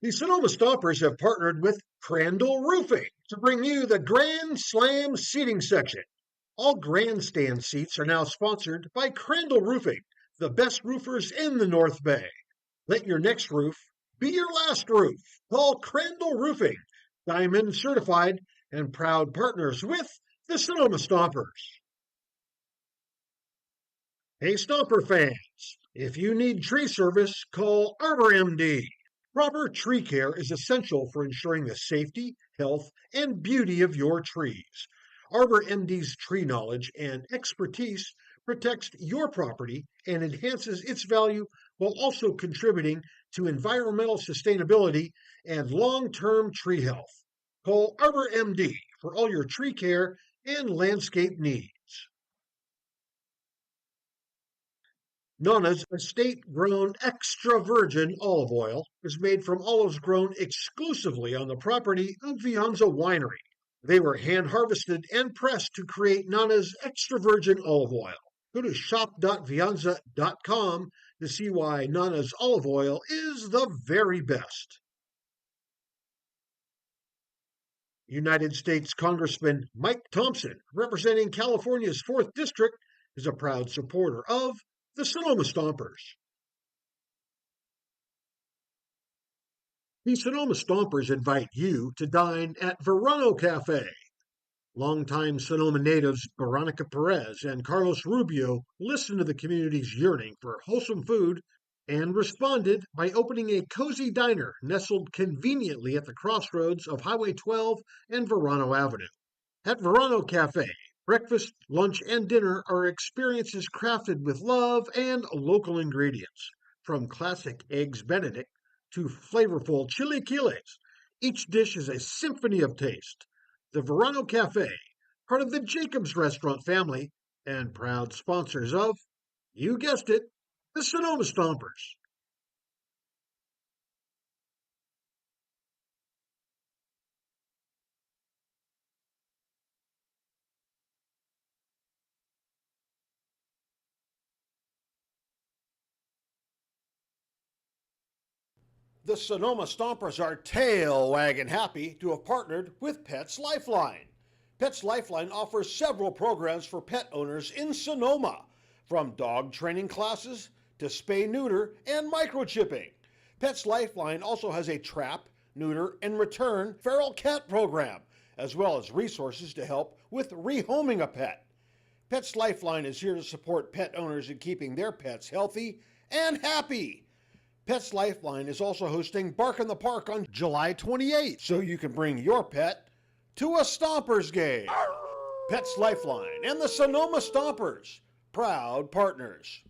The Sonoma Stompers have partnered with Crandall Roofing to bring you the Grand Slam seating section. All grandstand seats are now sponsored by Crandall Roofing, the best roofers in the North Bay. Let your next roof be your last roof. Call Crandall Roofing, Diamond certified and proud partners with the Sonoma Stompers. Hey, Stomper fans, if you need tree service, call Arbor MD. Proper tree care is essential for ensuring the safety, health, and beauty of your trees. Arbor MD's tree knowledge and expertise protects your property and enhances its value while also contributing to environmental sustainability and long term tree health. Call Arbor MD for all your tree care and landscape needs. Nona's estate grown extra virgin olive oil is made from olives grown exclusively on the property of Vianza Winery. They were hand harvested and pressed to create Nana's extra virgin olive oil. Go to shop.vianza.com to see why Nana's olive oil is the very best. United States Congressman Mike Thompson, representing California's 4th District, is a proud supporter of the Sonoma Stompers. The Sonoma Stompers invite you to dine at Verano Cafe. Longtime Sonoma natives Veronica Perez and Carlos Rubio listened to the community's yearning for wholesome food and responded by opening a cozy diner nestled conveniently at the crossroads of Highway 12 and Verano Avenue. At Verano Cafe, breakfast, lunch, and dinner are experiences crafted with love and local ingredients, from classic eggs Benedict to flavorful chilaquiles. Each dish is a symphony of taste. The Verano Cafe, part of the Jacobs Restaurant family, and proud sponsors of, you guessed it, the Sonoma Stompers. The Sonoma Stompers are tail wagging happy to have partnered with Pets Lifeline. Pets Lifeline offers several programs for pet owners in Sonoma, from dog training classes to spay neuter and microchipping. Pets Lifeline also has a trap, neuter, and return feral cat program, as well as resources to help with rehoming a pet. Pets Lifeline is here to support pet owners in keeping their pets healthy and happy. Pets Lifeline is also hosting Bark in the Park on July 28th, so you can bring your pet to a Stompers game. Pets Lifeline and the Sonoma Stompers, proud partners.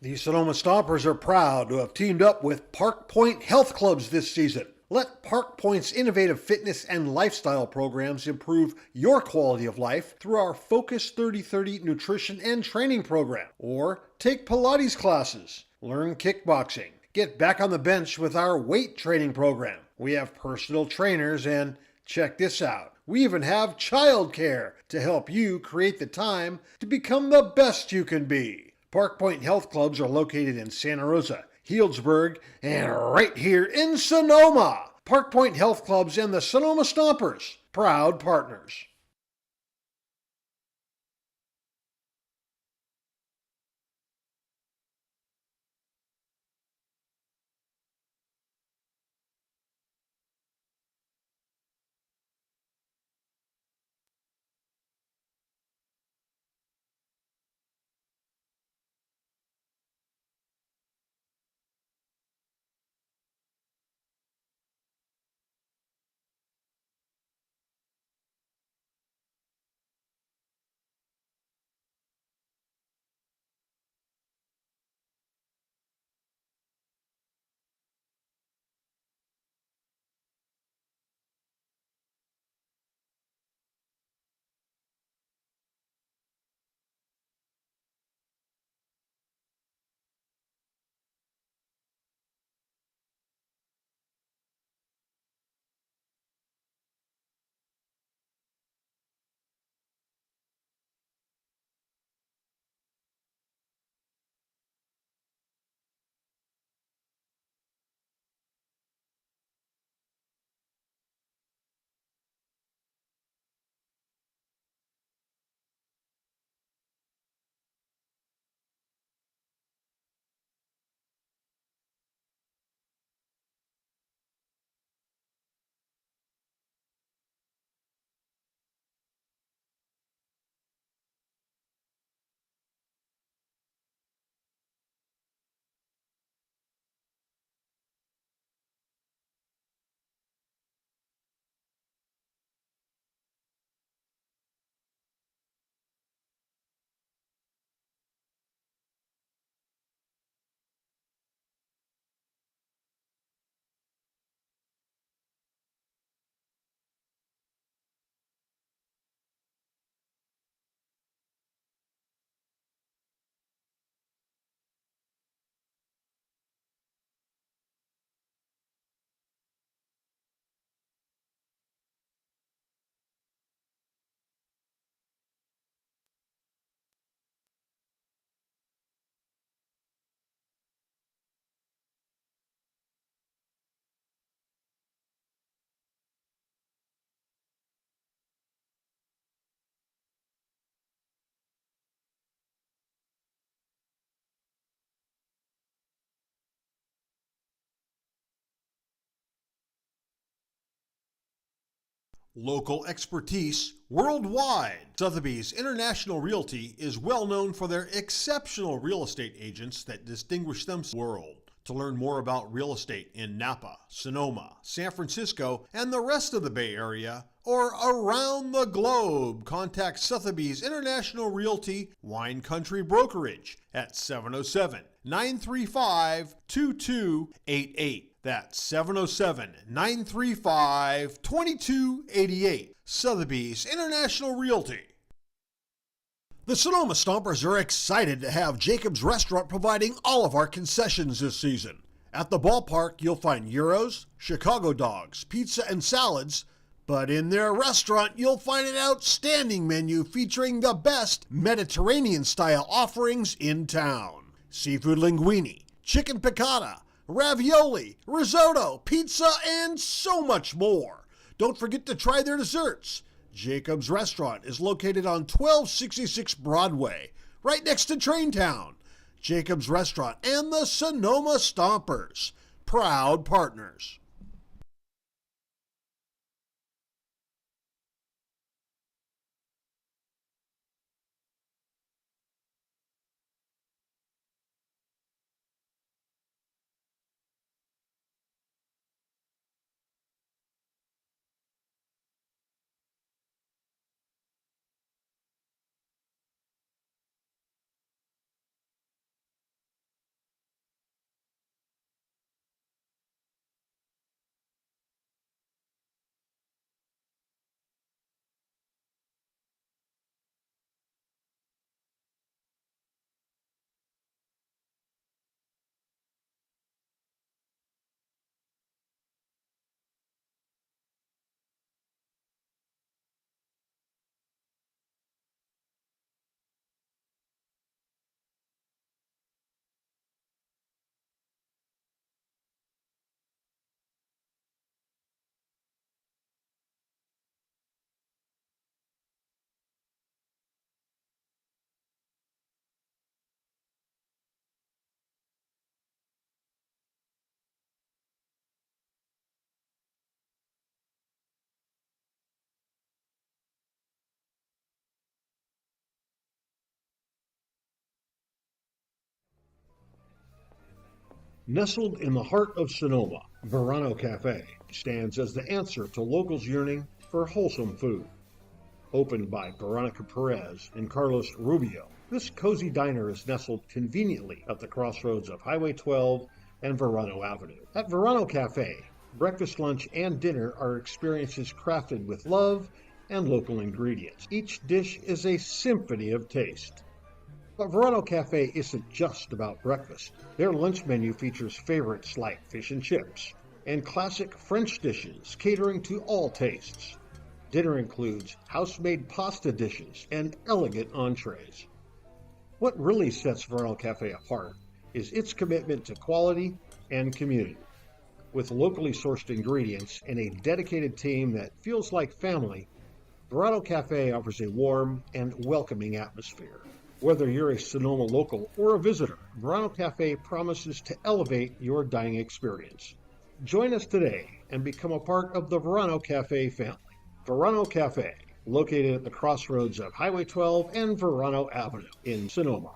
The Sonoma Stompers are proud to have teamed up with Park Point Health Clubs this season. Let Park Point's innovative fitness and lifestyle programs improve your quality of life through our Focus 3030 nutrition and training program. Or take Pilates classes, learn kickboxing, get back on the bench with our weight training program. We have personal trainers and, check this out, we even have childcare to help you create the time to become the best you can be. Park Point Health Clubs are located in Santa Rosa, Healdsburg, and right here in Sonoma. Park Point Health Clubs and the Sonoma Stompers, proud partners. Local expertise worldwide. Sotheby's International Realty is well known for their exceptional real estate agents that distinguish themselves in the world. To learn more about real estate in Napa, Sonoma, San Francisco, and the rest of the Bay Area, or around the globe, contact Sotheby's International Realty Wine Country Brokerage at 707-935-2288. That's 707-935-2288. Sotheby's International Realty. The Sonoma Stompers are excited to have Jacob's Restaurant providing all of our concessions this season. At the ballpark, you'll find gyros, Chicago dogs, pizza, and salads. But in their restaurant, you'll find an outstanding menu featuring the best Mediterranean-style offerings in town. Seafood linguine, chicken piccata, ravioli, risotto, pizza, and so much more. Don't forget to try their desserts. Jacob's Restaurant is located on 1266 Broadway, right next to Traintown. Jacob's Restaurant and the Sonoma Stompers, proud partners. Nestled in the heart of Sonoma, Verano Cafe stands as the answer to locals yearning for wholesome food. Opened by Veronica Perez and Carlos Rubio, this cozy diner is nestled conveniently at the crossroads of Highway 12 and Verano Avenue. At Verano Cafe, breakfast, lunch, and dinner are experiences crafted with love and local ingredients. Each dish is a symphony of taste. But Verano Cafe isn't just about breakfast. Their lunch menu features favorites like fish and chips and classic French dishes catering to all tastes. Dinner includes house-made pasta dishes and elegant entrees. What really sets Verano Cafe apart is its commitment to quality and community. With locally sourced ingredients and a dedicated team that feels like family, Verano Cafe offers a warm and welcoming atmosphere. Whether you're a Sonoma local or a visitor, Verano Cafe promises to elevate your dining experience. Join us today and become a part of the Verano Cafe family. Verano Cafe, located at the crossroads of Highway 12 and Verano Avenue in Sonoma.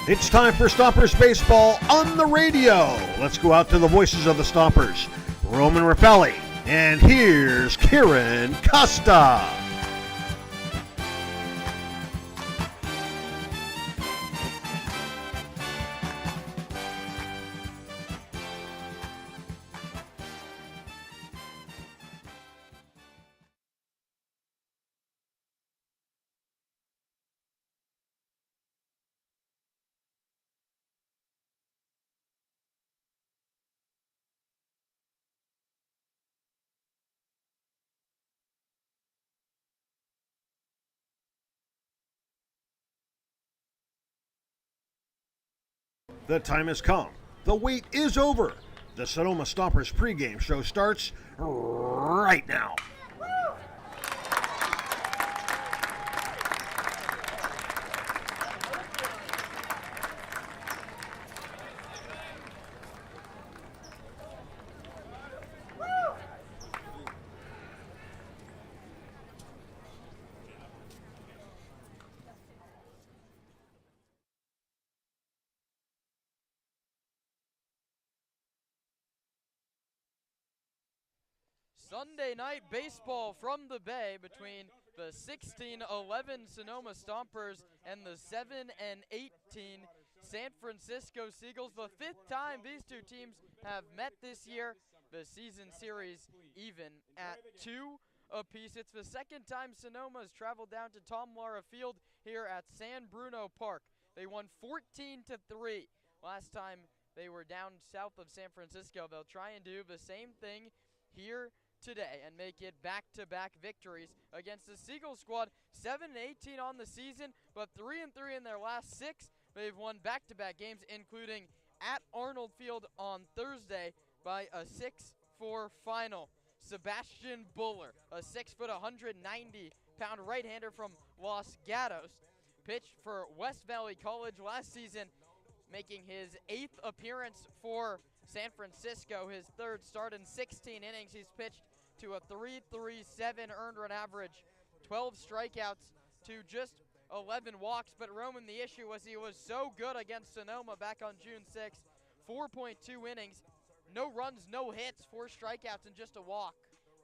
It's time for Stompers Baseball on the radio. Let's go out to the voices of the Stompers, Roman Raffelli, and here's Kieran Costa. The time has come. The wait is over. The Sonoma Stompers pregame show starts right now. Sunday night baseball from the Bay between the 16-11 Sonoma Stompers and the 7-18 San Francisco Seagulls. The fifth time these two teams have met this year. The season series even at 2 apiece. It's the second time Sonoma has traveled down to Tom Lara Field here at San Bruno Park. They won 14-3 last time they were down south of San Francisco. They'll try and do the same thing here today and make it back-to-back victories against the Seagull squad. 7-18 on the season, but 3-3 in their last 6. They've won back-to-back games, including at Arnold Field on Thursday by a 6-4 final. Sebastian Buller, a 6-foot, 190-pound right-hander from Los Gatos, pitched for West Valley College last season, making his 8th appearance for San Francisco, his 3rd start in 16 innings. He's pitched to a 3.37 earned run average, 12 strikeouts to just 11 walks. But Roman, the issue was he was so good against Sonoma back on June 6th. 4.2 innings, no runs, no hits, 4 strikeouts, and just a walk.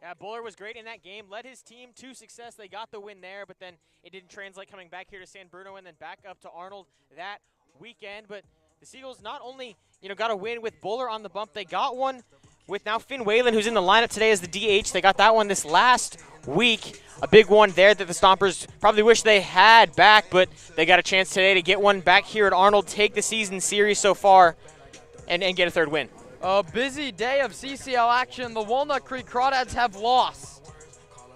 Yeah, Buller was great in that game, led his team to success. They got the win there, but then it didn't translate coming back here to San Bruno and then back up to Arnold that weekend. But the Seagulls not only, got a win with Buller on the bump, they got one with now Finn Whalen, who's in the lineup today as the DH. They got that one this last week. A big one there that the Stompers probably wish they had back, but they got a chance today to get one back here at Arnold, take the season series so far, and get a 3rd win. A busy day of CCL action. The Walnut Creek Crawdads have lost.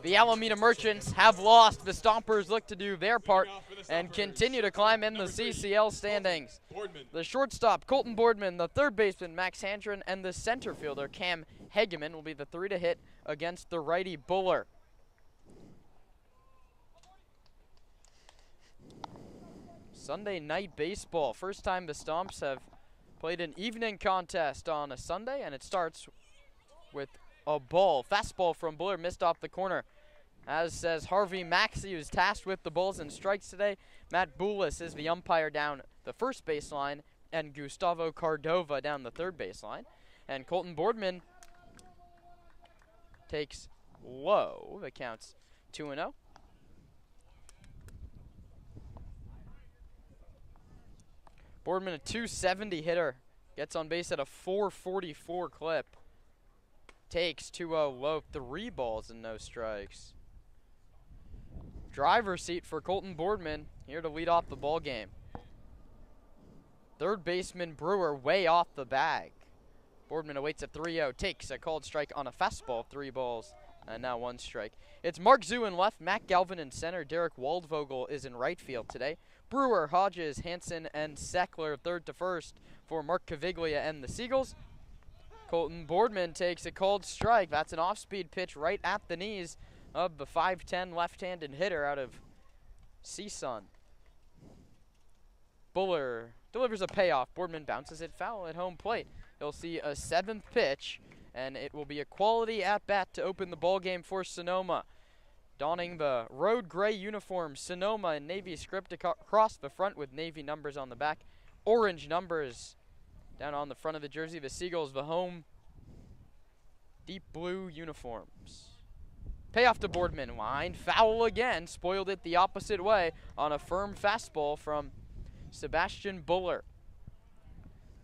The Alameda Merchants have lost. The Stompers look to do their part and continue to climb in the CCL standings. The shortstop, Colton Boardman, the 3rd baseman, Max Handren, and the center fielder, Cam Hegeman, will be the 3 to hit against the righty Buller. Sunday night baseball. First time the Stomps have played an evening contest on a Sunday, and it starts with a ball. Fastball from Buller, missed off the corner. As says Harvey Maxey, who's tasked with the balls and strikes today. Matt Boulis is the umpire down the first baseline, and Gustavo Cardova down the third baseline. And Colton Boardman takes low. The count's 2-0. Boardman, a 270 hitter, gets on base at a 444 clip. Takes 2-0 low, 3 balls and no strikes. Driver's seat for Colton Boardman, here to lead off the ball game. Third baseman Brewer way off the bag. Boardman awaits a 3-0, takes a called strike on a fastball, 3 balls and now 1 strike. It's Mark Zoo in left, Matt Galvin in center, Derek Waldvogel is in right field today. Brewer, Hodges, Hansen, and Seckler third to first for Mark Caviglia and the Seagulls. Colton Boardman takes a called strike. That's an off-speed pitch right at the knees of the 5'10 left-handed hitter out of CSUN. Buller delivers a payoff. Boardman bounces it foul at home plate. He'll see a 7th pitch, and it will be a quality at-bat to open the ball game for Sonoma. Donning the road gray uniform, Sonoma and Navy script across the front with Navy numbers on the back. orange numbers down on the front of the jersey of the Seagulls, the home deep blue uniforms. Payoff to Boardman, line foul again, spoiled it the opposite way on a firm fastball from Sebastian Buller.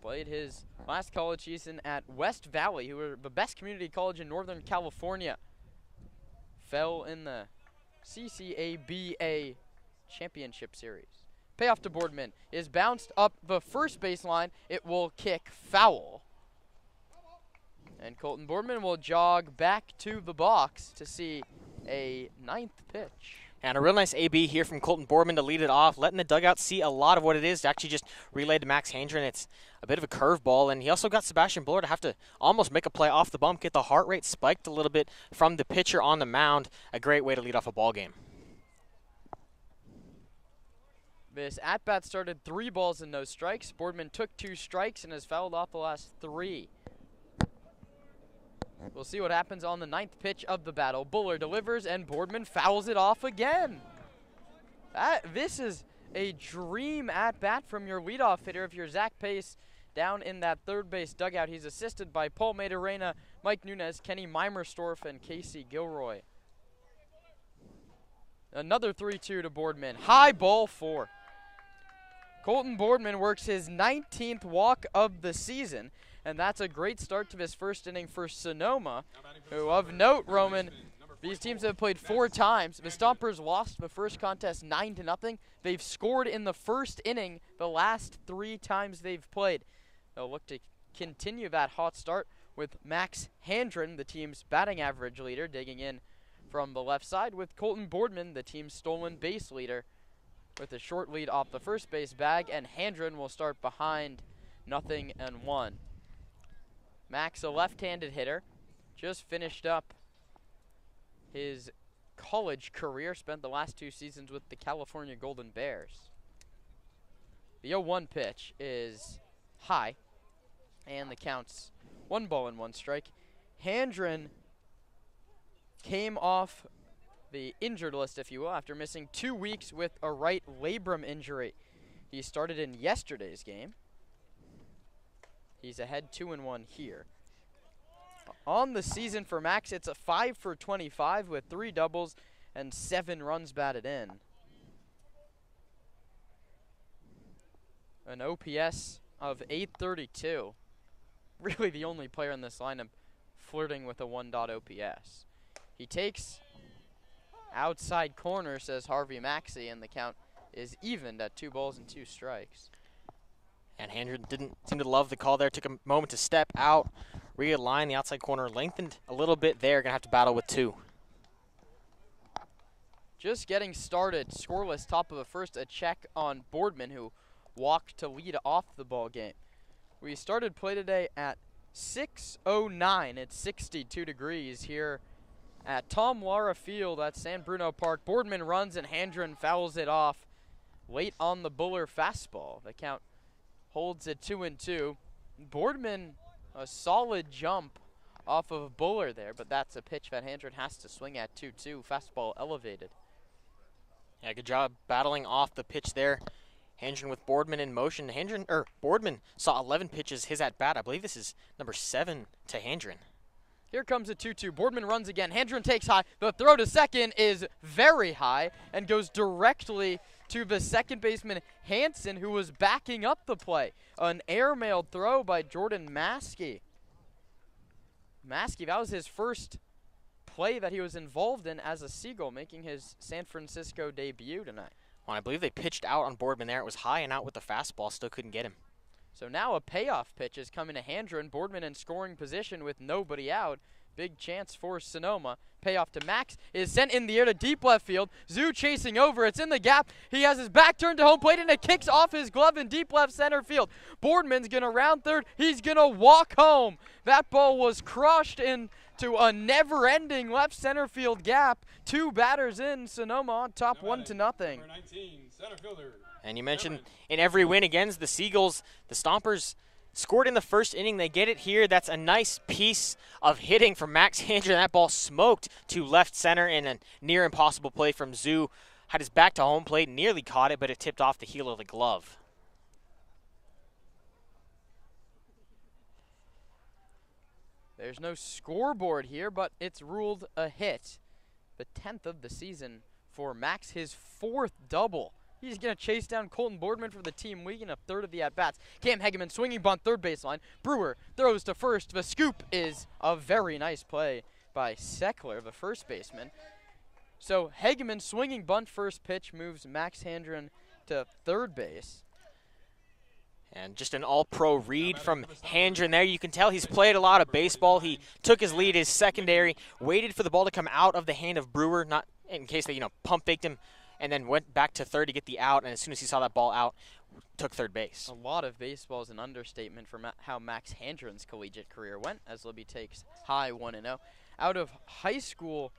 Played his last college season at West Valley, who were the best community college in Northern California. Fell in the CCABA Championship Series. Payoff to Boardman is bounced up the first baseline. It will kick foul. And Colton Boardman will jog back to the box to see a ninth pitch. And a real nice AB here from Colton Boardman to lead it off, letting the dugout see a lot of what it is to actually just relay to Max Handren. It's a bit of a curveball, and he also got Sebastian Buller to have to almost make a play off the bump, get the heart rate spiked a little bit from the pitcher on the mound. A great way to lead off a ball game. This at-bat started 3 balls and no strikes. Boardman took 2 strikes and has fouled off the last 3. We'll see what happens on the 9th pitch of the battle. Buller delivers, and Boardman fouls it off again. This is a dream at-bat from your leadoff hitter if you're Zach Pace down in that third base dugout. He's assisted by Paul Maidorena, Mike Nunez, Kenny Meimerstorff, and Casey Gilroy. Another 3-2 to Boardman. High ball 4. Colton Boardman works his 19th walk of the season, and that's a great start to this first inning for Sonoma, who, of note, Roman, these teams have played 4 times. The Stompers lost the first contest 9-0. They've scored in the first inning the last 3 times they've played. They'll look to continue that hot start with Max Handren, the team's batting average leader, digging in from the left side, with Colton Boardman, the team's stolen base leader, with a short lead off the first base bag, and Handren will start behind 0-1. Max, a left-handed hitter, just finished up his college career, spent the last 2 seasons with the California Golden Bears. The 0-1 pitch is high, and the count's 1 ball and 1 strike. Handren came off the injured list, if you will, after missing 2 weeks with a right labrum injury. He started in yesterday's game. He's ahead 2-1 here. On the season for Max, it's a 5 for 25 with 3 doubles and 7 runs batted in. An OPS of 832. Really the only player in this lineup flirting with a 1 OPS. He takes outside corner, says Harvey Maxey, and the count is evened at 2 balls and 2 strikes. And Handren didn't seem to love the call there. Took a moment to step out, realign the outside corner, lengthened a little bit there. Going to have to battle with 2. Just getting started, scoreless, top of the first. A check on Boardman, who walked to lead off the ball game. We started play today at 6:09. It's 62 degrees here at Tom Lara Field at San Bruno Park. Boardman runs and Handren fouls it off late on the Buller fastball. The count holds it 2-2. Boardman, a solid jump off of Buller there, but that's a pitch that Handren has to swing at 2-2. Fastball elevated. Yeah, good job battling off the pitch there. Handren with Boardman in motion. Boardman saw 11 pitches his at bat. I believe this is number 7 to Handren. Here comes a 2-2. Boardman runs again. Handren takes high. The throw to second is very high and goes directly to the second baseman, Hansen, who was backing up the play. An airmailed throw by Jordan Maskey. Maskey, that was his first play that he was involved in as a Seagull, making his San Francisco debut tonight. Well, I believe they pitched out on Boardman there. It was high and out with the fastball. Still couldn't get him. So now a payoff pitch is coming to Handren. Boardman in scoring position with nobody out. Big chance for Sonoma. Payoff to Max is sent in the air to deep left field. Zoo chasing over. It's in the gap. He has his back turned to home plate, and it kicks off his glove in deep left center field. Boardman's going to round third. He's going to walk home. That ball was crushed into a never-ending left center field gap. 2 batters in. Sonoma on top 1-0. Number 19, center fielder. And you mentioned in every win against the Seagulls, the Stompers scored in the first inning. They get it here. That's a nice piece of hitting from Max Handren. That ball smoked to left center in a near impossible play from Zoo. Had his back to home plate, nearly caught it, but it tipped off the heel of the glove. There's no scoreboard here, but it's ruled a hit. The 10th of the season for Max, his 4th double. He's going to chase down Colton Boardman for the team league in a third of the at-bats. Cam Hegeman swinging bunt third baseline. Brewer throws to first. The scoop is a very nice play by Seckler, the first baseman. So Hegeman swinging bunt first pitch moves Max Handren to third base. And just an all-pro read from Handren there. You can tell he's played a lot of baseball. He took his lead, his secondary, waited for the ball to come out of the hand of Brewer, not in case they, pump faked him, and then went back to third to get the out. And as soon as he saw that ball out, took third base. A lot of baseball is an understatement for how Max Handren's collegiate career went, as Libby takes high 1-0. Out of high school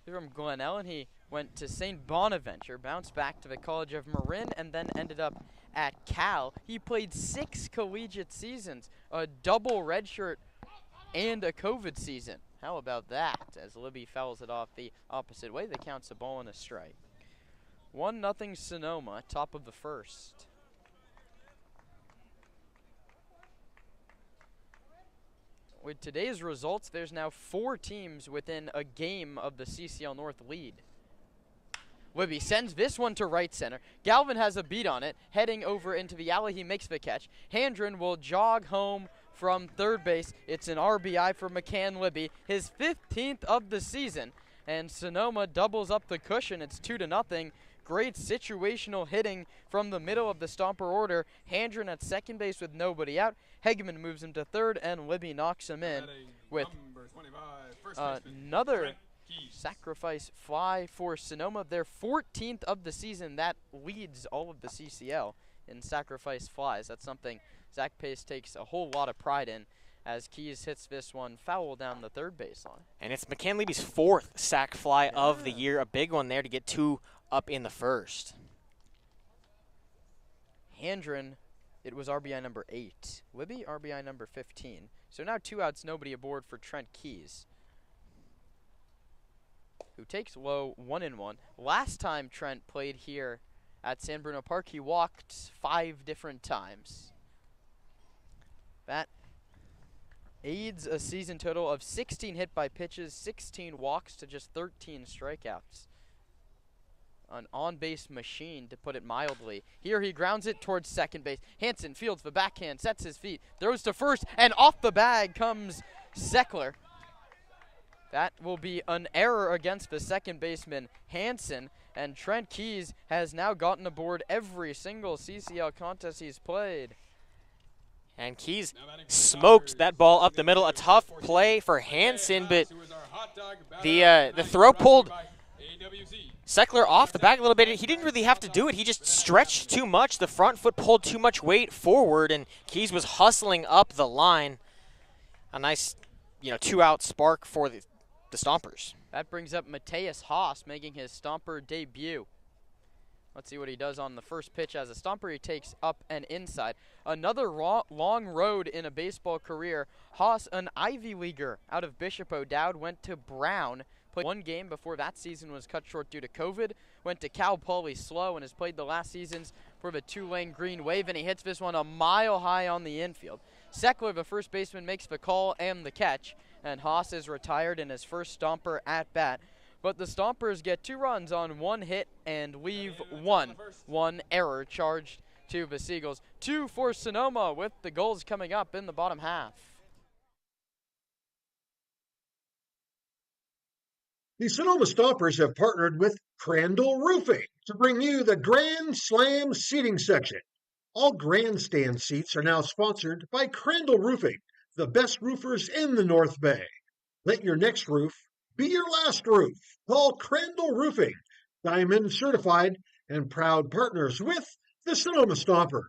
from Glen Ellen, he went to St. Bonaventure, bounced back to the College of Marin, and then ended up at Cal. He played 6 collegiate seasons, a double redshirt, and a COVID season. How about that? As Libby fouls it off the opposite way, that counts a ball and a strike. 1-0 Sonoma, top of the first. With today's results, there's now 4 teams within a game of the CCL North lead. Libby sends this one to right center. Galvin has a beat on it, heading over into the alley. He makes the catch. Handren will jog home from third base. It's an RBI for McCann Libby, his 15th of the season. And Sonoma doubles up the cushion. It's 2-0. Great situational hitting from the middle of the Stomper order. Handren at second base with nobody out. Hegeman moves him to third, and Libby knocks him in with another sacrifice fly for Sonoma. Their 14th of the season. That leads all of the CCL in sacrifice flies. That's something Zach Pace takes a whole lot of pride in, as Keys hits this one foul down the third baseline. And it's McCann Libby's 4th sac fly of the year. A big one there to get 2 up in the first. Handren, it was RBI number 8. Libby, RBI number 15. So now 2 outs, nobody aboard for Trent Keys, who takes low 1-1. Last time Trent played here at San Bruno Park, he walked 5 different times. That aids a season total of 16 hit by pitches, 16 walks to just 13 strikeouts. An on-base machine, to put it mildly. Here he grounds it towards second base. Hansen fields the backhand, sets his feet, throws to first, and off the bag comes Seckler. That will be an error against the second baseman, Hansen, and Trent Keys has now gotten aboard every single CCL contest he's played. And Keys smoked that ball up the middle. A tough play for Hansen, but the throw pulled Seckler off the back a little bit. He didn't really have to do it. He just stretched too much. The front foot pulled too much weight forward, and Keys was hustling up the line. A nice, 2-out spark for the Stompers. That brings up Mateus Haas making his Stomper debut. Let's see what he does on the first pitch. As a Stomper, he takes up and inside. Another long road in a baseball career. Haas, an Ivy Leaguer out of Bishop O'Dowd, went to Brown. Played 1 game before that season was cut short due to COVID. Went to Cal Poly Slow and has played the last seasons for the Tulane Green Wave, and he hits this one a mile high on the infield. Seckler, the first baseman, makes the call and the catch, and Haas is retired in his first Stomper at bat. But the Stompers get 2 runs on 1 hit and leave 1 error charged to the Seagulls. 2 for Sonoma, with the goals coming up in the bottom half. The Sonoma Stompers have partnered with Crandall Roofing to bring you the Grand Slam seating section. All grandstand seats are now sponsored by Crandall Roofing, the best roofers in the North Bay. Let your next roof be your last roof. Call Crandall Roofing, Diamond certified and proud partners with the Sonoma Stompers.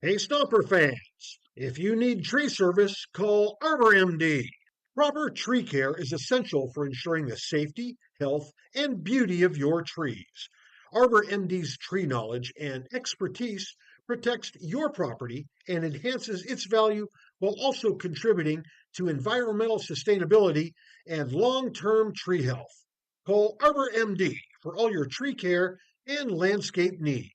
Hey Stomper fans, if you need tree service, call Arbor MD. Proper tree care is essential for ensuring the safety, health, and beauty of your trees. Arbor MD's tree knowledge and expertise protects your property and enhances its value while also contributing to environmental sustainability and long-term tree health. Call Arbor MD for all your tree care and landscape needs.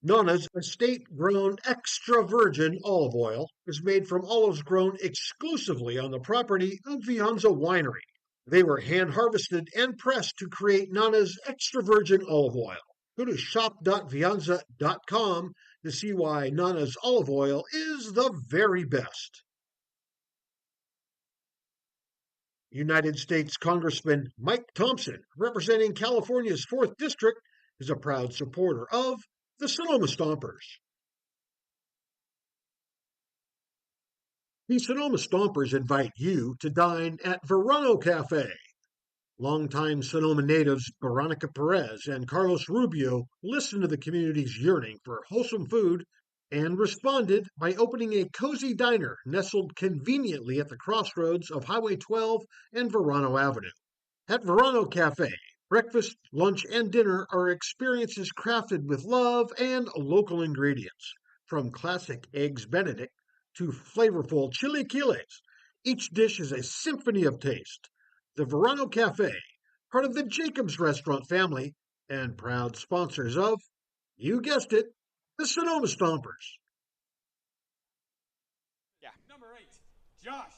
Nana's estate-grown extra virgin olive oil is made from olives grown exclusively on the property of Vianza Winery. They were hand-harvested and pressed to create Nana's extra virgin olive oil. Go to shop.vianza.com to see why Nana's olive oil is the very best. United States Congressman Mike Thompson, representing California's 4th District, is a proud supporter of the Sonoma Stompers. The Sonoma Stompers invite you to dine at Verano Cafe. Longtime Sonoma natives Veronica Perez and Carlos Rubio listened to the community's yearning for wholesome food and responded by opening a cozy diner nestled conveniently at the crossroads of Highway 12 and Verano Avenue. At Verano Cafe, breakfast, lunch, and dinner are experiences crafted with love and local ingredients, from classic eggs Benedict to flavorful chilaquiles. Each dish is a symphony of taste. The Verano Cafe, part of the Jacobs Restaurant family, and proud sponsors of, you guessed it, the Sonoma Stompers. Number 8, Josh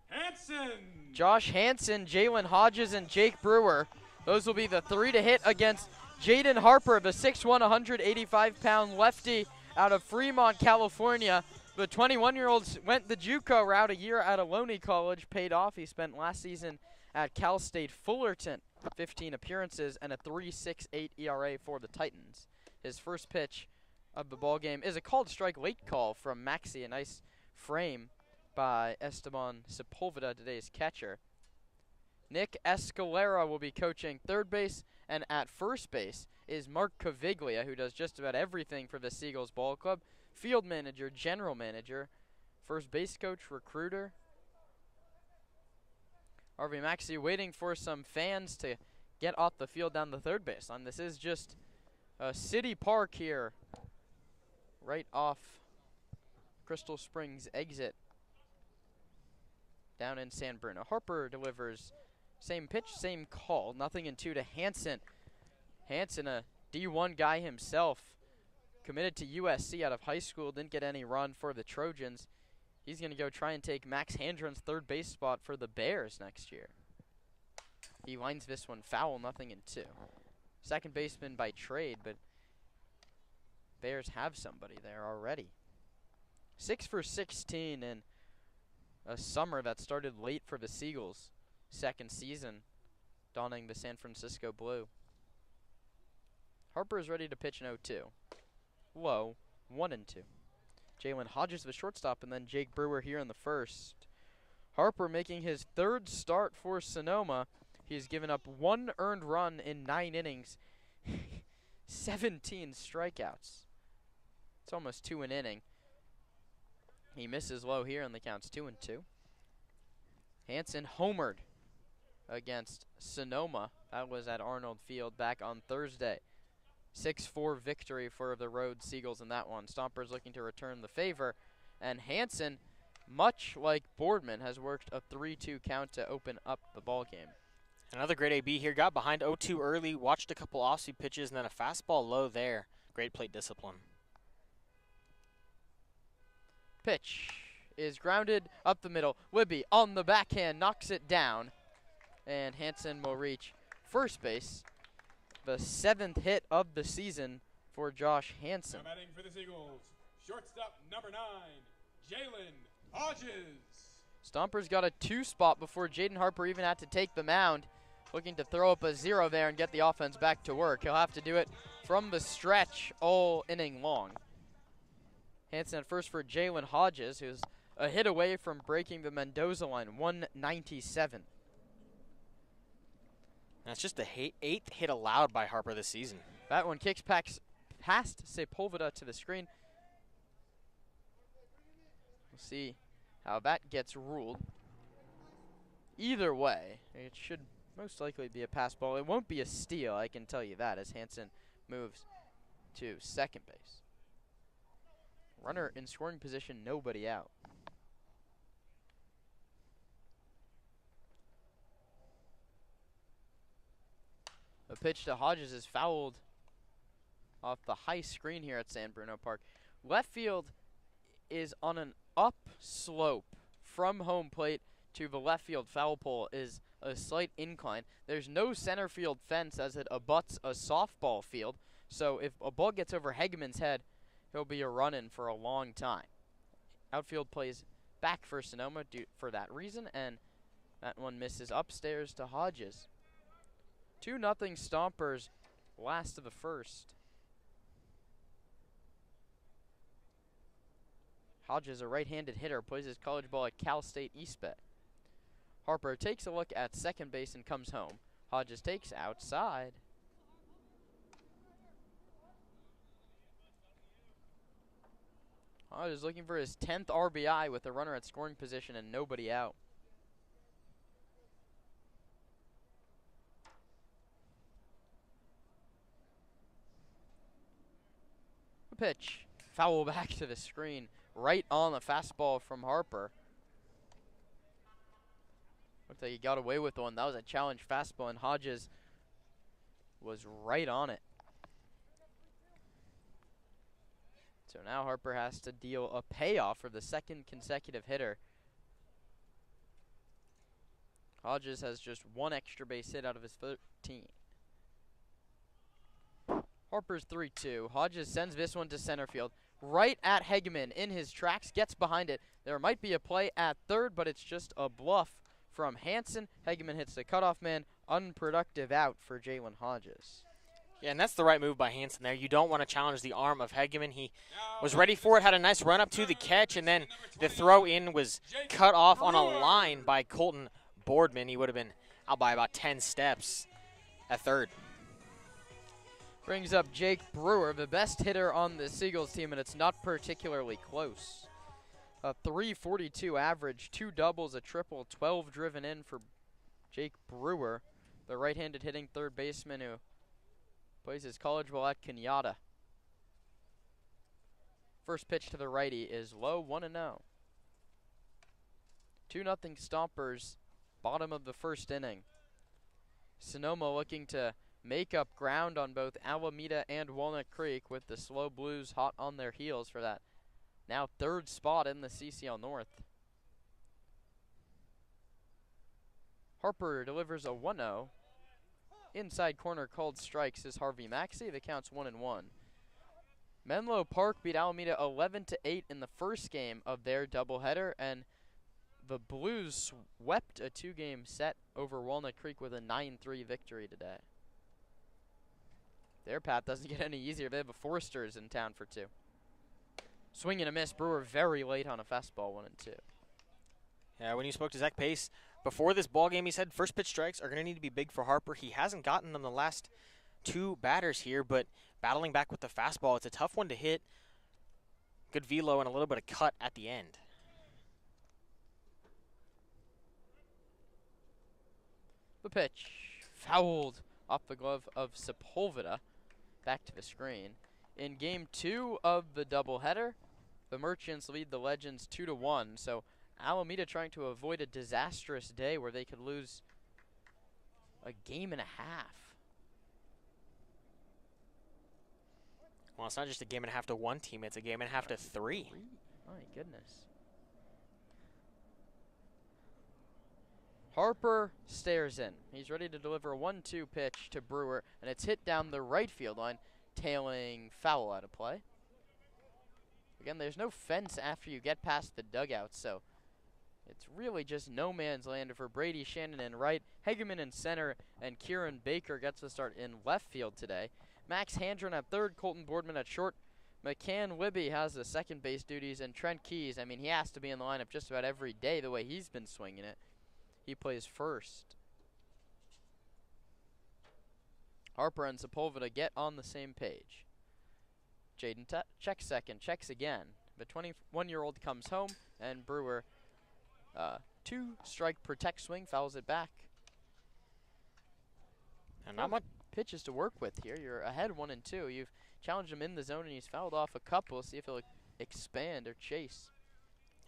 Hansen. Josh Hansen, Jalen Hodges, and Jake Brewer. Those will be the 3 to hit against Jaden Harper, the 6'1", 185-pound lefty out of Fremont, California. The 21-year-olds went the JUCO route, a year at Ohlone College, paid off. He spent last season at Cal State Fullerton, 15 appearances and a 3.68 ERA for the Titans. His first pitch of the ball game is a called strike late call from Maxey, a nice frame by Esteban Sepulveda, today's catcher. Nick Escalera will be coaching third base, and at first base is Mark Caviglia, who does just about everything for the Seagulls ball club. Field manager, general manager, first base coach, recruiter. Harvey Maxey waiting for some fans to get off the field down the third baseline. This is just a city park here, right off Crystal Springs exit down in San Bruno. Harper delivers same pitch, same call, nothing in 2 to Hansen. Hansen, a D1 guy himself, committed to USC out of high school, didn't get any run for the Trojans. He's going to go try and take Max Handron's third base spot for the Bears next year. He lines this one foul, nothing in 2. Second baseman by trade, but Bears have somebody there already. 6 for 16 in a summer that started late for the Seagulls. Second season, donning the San Francisco blue. Harper is ready to pitch an 0-2. Low, 1-2. Jalen Hodges, the shortstop, and then Jake Brewer here in the first. Harper making his third start for Sonoma. He's given up 1 earned run in 9 innings, 17 strikeouts. It's almost 2 an inning. He misses low here, and the count's 2-2. Hansen homered against Sonoma. That was at Arnold Field back on Thursday. 6-4 victory for the road Seagulls in that one. Stompers looking to return the favor. And Hansen, much like Boardman, has worked a 3-2 count to open up the ball game. Another great AB here. Got behind 0-2 early, watched a couple off-speed pitches, and then a fastball low there. Great plate discipline. Pitch is grounded up the middle. Libby on the backhand knocks it down. And Hansen will reach first base. The 7th hit of the season for Josh Hansen. Now batting for the Seagulls, shortstop number 9, Jalen Hodges. Stompers got a 2 spot before Jaden Harper even had to take the mound. Looking to throw up a 0 there and get the offense back to work. He'll have to do it from the stretch all inning long. Hansen at first for Jalen Hodges, who's a hit away from breaking the Mendoza line, 197. That's just the 8th hit allowed by Harper this season. That one kicks past Sepulveda to the screen. We'll see how that gets ruled. Either way, it should most likely be a pass ball. It won't be a steal, I can tell you that, as Hansen moves to second base. Runner in scoring position, nobody out. A pitch to Hodges is fouled off the high screen here at San Bruno Park. Left field is on an up slope from home plate to the left field foul pole is a slight incline. There's no center field fence as it abuts a softball field. So if a ball gets over Hegeman's head, he'll be a run-in for a long time. Outfield plays back for Sonoma for that reason, and that one misses upstairs to Hodges. 2-0 Stompers, last of the first. Hodges, a right-handed hitter, plays his college ball at Cal State East Bay. Harper takes a look at second base and comes home. Hodges takes outside. Hodges looking for his 10th RBI with a runner at scoring position and nobody out. A pitch. Foul back to the screen. Right on the fastball from Harper. Looked like he got away with one. That was a challenge fastball, and Hodges was right on it. So now Harper has to deal a payoff for the second consecutive hitter. Hodges has just one extra base hit out of his 13. Harper's 3-2. Hodges sends this one to center field. Right at Hegeman in his tracks, gets behind it. There might be a play at third, but it's just a bluff from Hansen. Hegeman hits the cutoff man. Unproductive out for Jalen Hodges. Yeah, and that's the right move by Hansen there. You don't want to challenge the arm of Hegeman. He was ready for it, had a nice run up to the catch, and then the throw in was cut off on a line by Colton Boardman. He would have been out by about 10 steps at third. Brings up Jake Brewer, the best hitter on the Seagulls team, and it's not particularly close. A .342 average, 2 doubles, a triple, 12 driven in for Jake Brewer, the right-handed hitting third baseman who plays his college ball at Kenyatta. First pitch to the righty is low, 1-0. 2-0 Stompers, bottom of the first inning. Sonoma looking to make up ground on both Alameda and Walnut Creek with the Slow Blues hot on their heels for that now third spot in the CCL North. Harper delivers a 1-0. Inside corner called strikes is Harvey Maxey. The count's 1-1. Menlo Park beat Alameda 11-8 in the first game of their doubleheader, and the Blues swept a 2-game set over Walnut Creek with a 9-3 victory today. Their path doesn't get any easier. They have the Foresters in town for 2. Swing and a miss. Brewer very late on a fastball, 1-2. Yeah, when you spoke to Zach Pace before this ball game, he said first pitch strikes are going to need to be big for Harper. He hasn't gotten them the last 2 batters here, but battling back with the fastball, it's a tough one to hit. Good velo and a little bit of cut at the end. The pitch fouled off the glove of Sepulveda. Back to the screen. In game 2 of the doubleheader, the Merchants lead the Legends 2-1. So Alameda trying to avoid a disastrous day where they could lose a game and a half. Well, it's not just a game and a half to one team, it's a game and a half to 3. My goodness. Harper stares in. He's ready to deliver a 1-2 pitch to Brewer, and it's hit down the right field line, tailing foul out of play. Again, there's no fence after you get past the dugout, so it's really just no man's land for Brady Shannon in right, Hegeman in center, and Kieran Baker gets the start in left field today. Max Handren at third, Colton Boardman at short. McCann Libby has the second base duties, and Trent Keys, I mean, he has to be in the lineup just about every day the way he's been swinging it. He plays first. Harper and Sepulveda get on the same page. Jaden checks second, checks again. The 21-year-old comes home, and Brewer, 2-strike protect swing, fouls it back. And not much pitches to work with here. You're ahead 1-2. You've challenged him in the zone, and he's fouled off a couple. See if he'll expand or chase.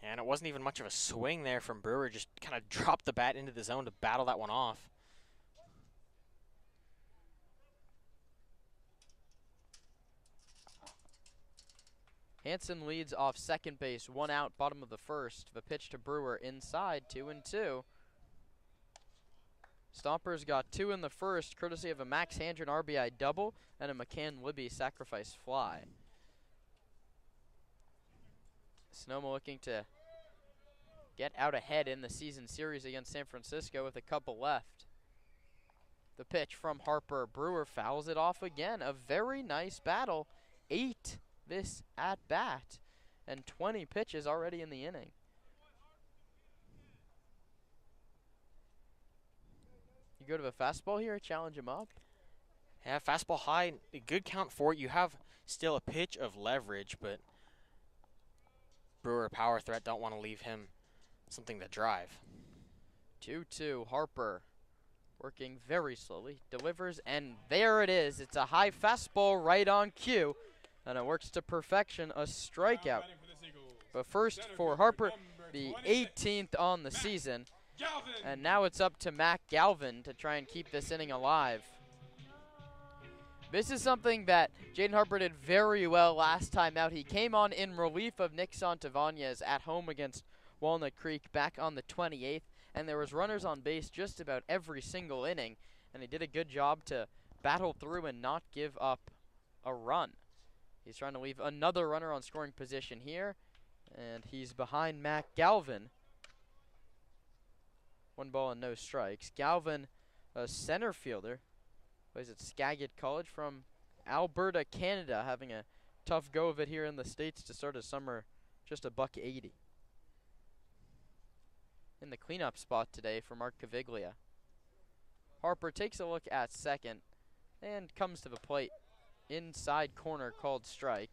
And it wasn't even much of a swing there from Brewer. Just kind of dropped the bat into the zone to battle that one off. Hansen leads off second base, 1 out, bottom of the first. The pitch to Brewer inside, 2-2. Stompers got 2 in the first, courtesy of a Max Handren RBI double and a McCann Libby sacrifice fly. Sonoma looking to get out ahead in the season series against San Francisco with a couple left. The pitch from Harper. Brewer fouls it off again. A very nice battle. 8 this at bat and 20 pitches already in the inning. You go to the fastball here, challenge him up. Yeah, fastball high, a good count for it. You have still a pitch of leverage, but Brewer power threat, don't want to leave him something to drive. 2-2, Harper working very slowly, delivers, and there it is. It's a high fastball right on cue, and it works to perfection, a strikeout. But first for Harper, the 18th on the season. And now it's up to Mac Galvin to try and keep this inning alive. This is something that Jaden Harper did very well last time out. He came on in relief of Nick Santavanez at home against Walnut Creek back on the 28th, and there was runners on base just about every single inning, and he did a good job to battle through and not give up a run. He's trying to leave another runner on scoring position here, and he's behind Mac Galvin. 1 ball and no strikes. Galvin, a center fielder, plays at Skagit College from Alberta, Canada, having a tough go of it here in the States to start his summer, just $1.80. In the cleanup spot today for Mark Caviglia. Harper takes a look at second and comes to the plate. Inside corner, called strike.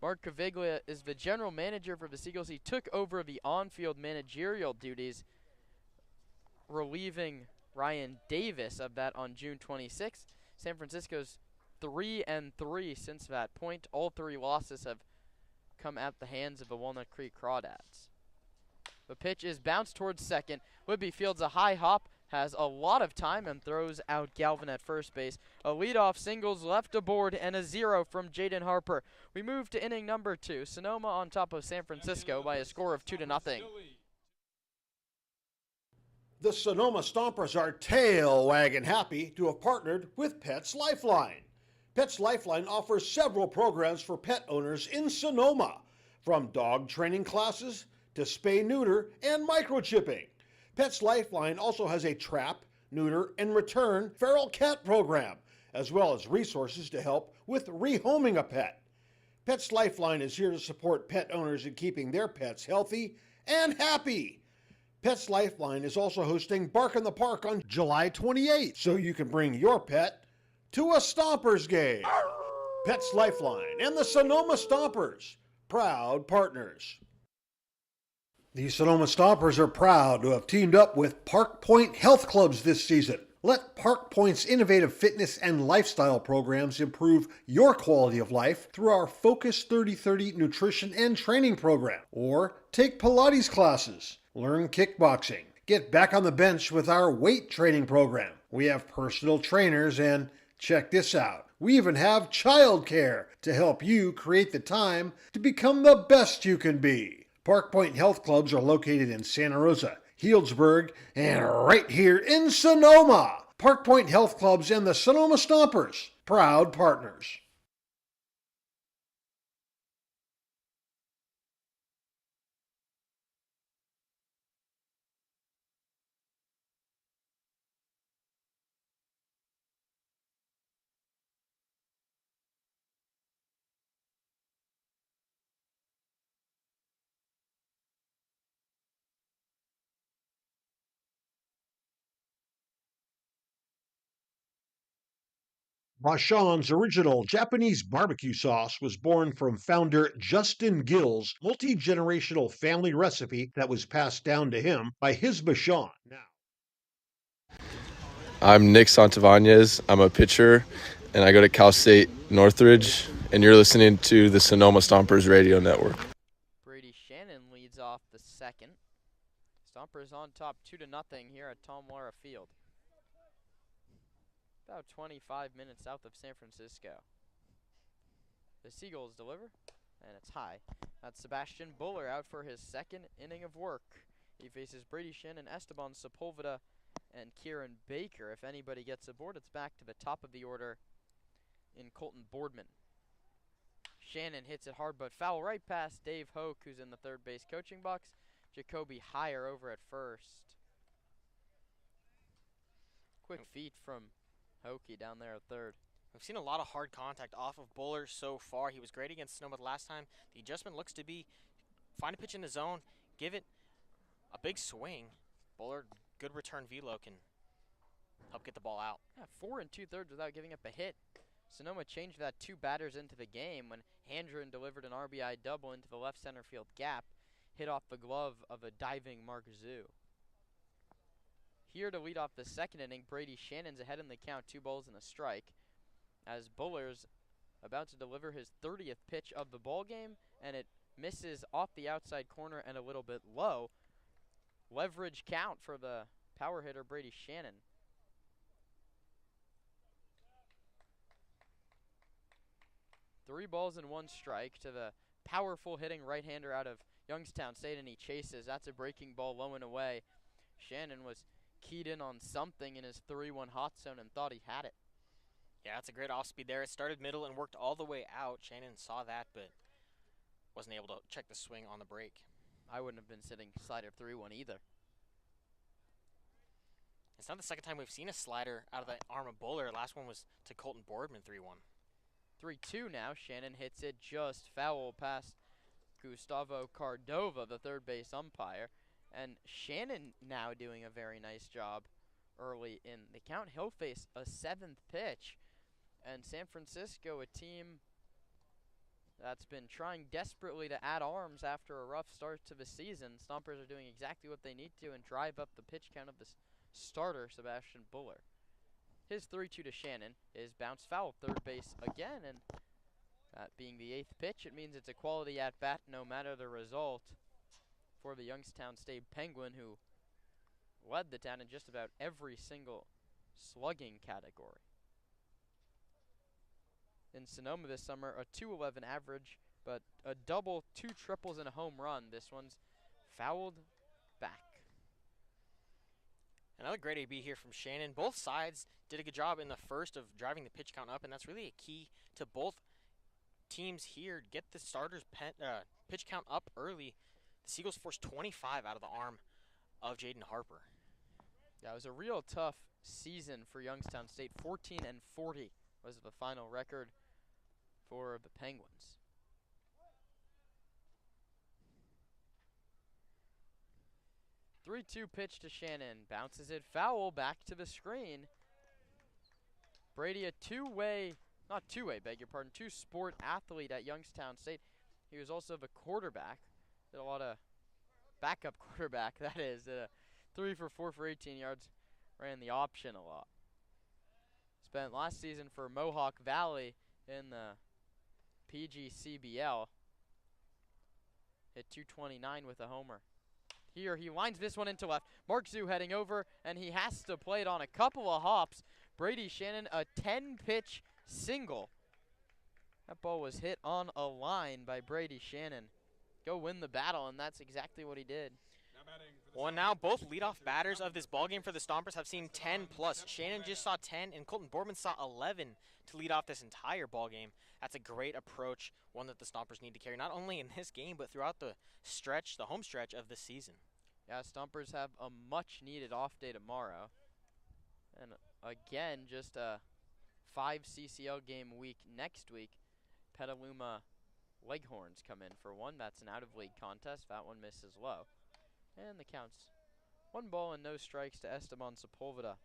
Mark Caviglia is the general manager for the Seagulls. He took over the on-field managerial duties, relieving Ryan Davis of that on June 26th. San Francisco's 3-3 since that point. All 3 losses have come at the hands of the Walnut Creek Crawdads. The pitch is bounced towards second. Whitby fields a high hop, has a lot of time, and throws out Galvin at first base. A leadoff singles left aboard and a 0 from Jaden Harper. We move to inning number 2. Sonoma on top of San Francisco by a score of 2-0. The Sonoma Stompers are tail wagging happy to have partnered with Pets Lifeline. Pets Lifeline offers several programs for pet owners in Sonoma, from dog training classes to spay-neuter and microchipping. Pets Lifeline also has a trap, neuter, and return feral cat program, as well as resources to help with rehoming a pet. Pets Lifeline is here to support pet owners in keeping their pets healthy and happy. Pets Lifeline is also hosting Bark in the Park on July 28th, so you can bring your pet to a Stompers game. Pets Lifeline and the Sonoma Stompers, proud partners. The Sonoma Stompers are proud to have teamed up with Park Point Health Clubs this season. Let Park Point's innovative fitness and lifestyle programs improve your quality of life through our Focus 30/30 nutrition and training program. Or take Pilates classes, learn kickboxing, get back on the bench with our weight training program. We have personal trainers and, check this out, we even have childcare to help you create the time to become the best you can be. Park Point Health Clubs are located in Santa Rosa, Healdsburg, and right here in Sonoma. Park Point Health Clubs and the Sonoma Stompers, proud partners. Bashan's original Japanese barbecue sauce was born from founder Justin Gill's multi-generational family recipe that was passed down to him by his Bashan. I'm Nick Santavanez. I'm a pitcher, and I go to Cal State Northridge, and you're listening to the Sonoma Stompers Radio Network. Brady Shannon leads off the second. Stompers on top 2-0 here at Tom Lara Field. About 25 minutes south of San Francisco. The Seagulls deliver. and it's high. That's Sebastian Buller out for his second inning of work. He faces Brady Shannon, Esteban Sepulveda, and Kieran Baker. If anybody gets aboard, it's back to the top of the order in Colton Boardman. Shannon hits it hard but foul right past Dave Hoke, who's in the third base coaching box. Jacoby Heyer over at first. Quick feet from Hoke down there at third. We've seen a lot of hard contact off of Buller so far. He was great against Sonoma the last time. The adjustment looks to be find a pitch in the zone, give it a big swing. Buller, good return velo, can help get the ball out. Yeah, 4 2/3 without giving up a hit. Sonoma changed that 2 batters into the game when Handren delivered an RBI double into the left center field gap, hit off the glove of a diving Mark Zoo. Here to lead off the second inning, Brady Shannon's ahead in the count, 2 balls and a strike, as Buller's about to deliver his 30th pitch of the ball game, and it misses off the outside corner and a little bit low. Leverage count for the power hitter Brady Shannon. Three balls and 1 strike to the powerful hitting right-hander out of Youngstown State, and he chases. That's a breaking ball low and away. Shannon was keyed in on something in his 3-1 hot zone and thought he had it. Yeah, that's a great off-speed there. It started middle and worked all the way out. Shannon saw that, but wasn't able to check the swing on the break. I wouldn't have been sitting slider 3-1 either. It's not the second time we've seen a slider out of the arm of Buller. Last one was to Colton Boardman, 3-1. 3-2 now. Shannon hits it just foul past Gustavo Cardova, the third base umpire. And Shannon now doing a very nice job early in the count. He'll face a 7th pitch. And San Francisco, a team that's been trying desperately to add arms after a rough start to the season. Stompers are doing exactly what they need to and drive up the pitch count of the starter, Sebastian Buller. His 3-2 to Shannon is bounce foul, third base again, and that being the 8th pitch, it means it's a quality at-bat no matter the result for the Youngstown State Penguin, who led the town in just about every single slugging category. In Sonoma this summer, a .211 average, but a double, 2 triples, and a home run. This one's fouled back. Another great AB here from Shannon. Both sides did a good job in the first of driving the pitch count up, and that's really a key to both teams here. Get the starters' pitch count up early. The Seagulls forced 25 out of the arm of Jaden Harper. Yeah, it was a real tough season for Youngstown State. 14-40 was the final record for the Penguins. Three-two pitch to Shannon. Bounces it foul back to the screen. Brady, a two-sport athlete at Youngstown State. He was also the quarterback. Did a lot of backup quarterback, that is. 3 for 4 for 18 yards. Ran the option a lot. Spent last season for Mohawk Valley in the PGCBL. Hit 229 with a homer. Here he lines this one into left. Mark Zoo heading over, and he has to play it on a couple of hops. Brady Shannon, a 10-pitch single. That ball was hit on a line by Brady Shannon. Go win the battle, and that's exactly what he did. Well, now both leadoff batters of this ballgame for the Stompers have seen 10+. Shannon just saw 10, and Colton Boardman saw 11 to lead off this entire ballgame. That's a great approach, one that the Stompers need to carry, not only in this game, but throughout the stretch, the home stretch of this season. Yeah, Stompers have a much-needed off day tomorrow. And again, just a 5 CCL game week next week. Petaluma Leghorns come in for one. That's an out-of-league contest. That one misses low. And the count's 1 ball and no strikes to Esteban Sepulveda.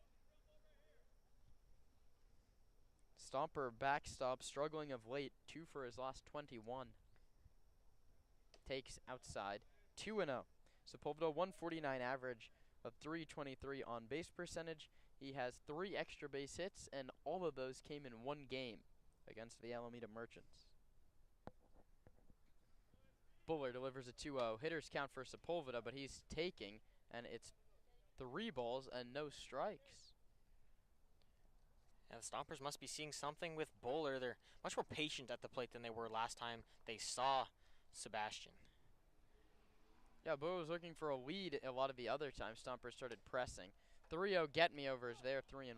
Stomper backstop, struggling of late, 2 for his last 21. Takes outside, 2-0. Sepulveda, 149 average, a .323 on base percentage. He has 3 extra base hits, and all of those came in 1 game against the Alameda Merchants. Buller delivers a 2-0. Hitters count for Sepulveda, but he's taking, and it's 3 balls and no strikes. And the Stompers must be seeing something with Bowler. They're much more patient at the plate than they were last time they saw Sebastian. Yeah, Bo was looking for a lead a lot of the other times Stompers started pressing. 3-0 get-me-overs there, 3-1.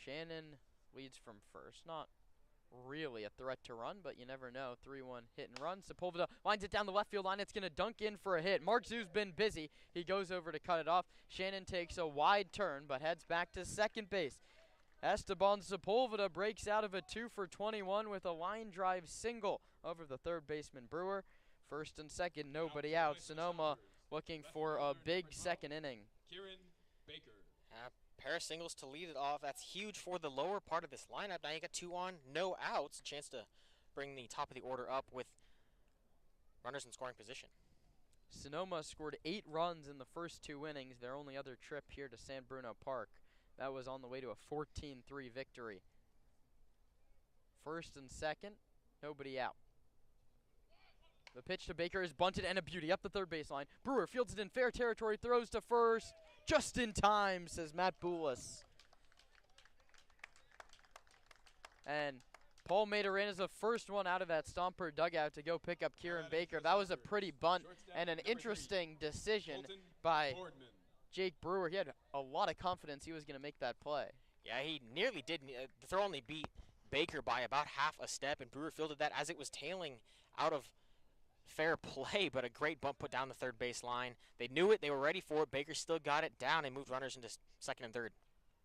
Shannon leads from first. Not really a threat to run, but you never know. 3-1 hit and run. Sepulveda lines it down the left field line. It's going to dunk in for a hit. Mark Zoo's been busy. He goes over to cut it off. Shannon takes a wide turn, but heads back to second base. Esteban Sepulveda breaks out of a 2 for 21 with a line drive single over the third baseman Brewer. First and second, nobody out. Sonoma looking for a big second inning. Kieran Baker. Pair of singles to lead it off. That's huge for the lower part of this lineup. Now you got 2 on, no outs. A chance to bring the top of the order up with runners in scoring position. Sonoma scored 8 runs in the first 2 innings. Their only other trip here to San Bruno Park. That was on the way to a 14-3 victory. First and second, nobody out. The pitch to Baker is bunted and a beauty up the third baseline. Brewer fields it in fair territory, throws to first. Just in time, says Matt Boulis. And Paul Maderin is the first one out of that Stomper dugout to go pick up Kieran Baker. That was a pretty bunt and an interesting decision by Jake Brewer. He had a lot of confidence he was going to make that play. Yeah, he nearly did. The throw only beat Baker by about half a step, and Brewer fielded that as it was tailing out of fair play, but a great bump put down the third base line. They knew it. They were ready for it. Baker still got it down and moved runners into second and third.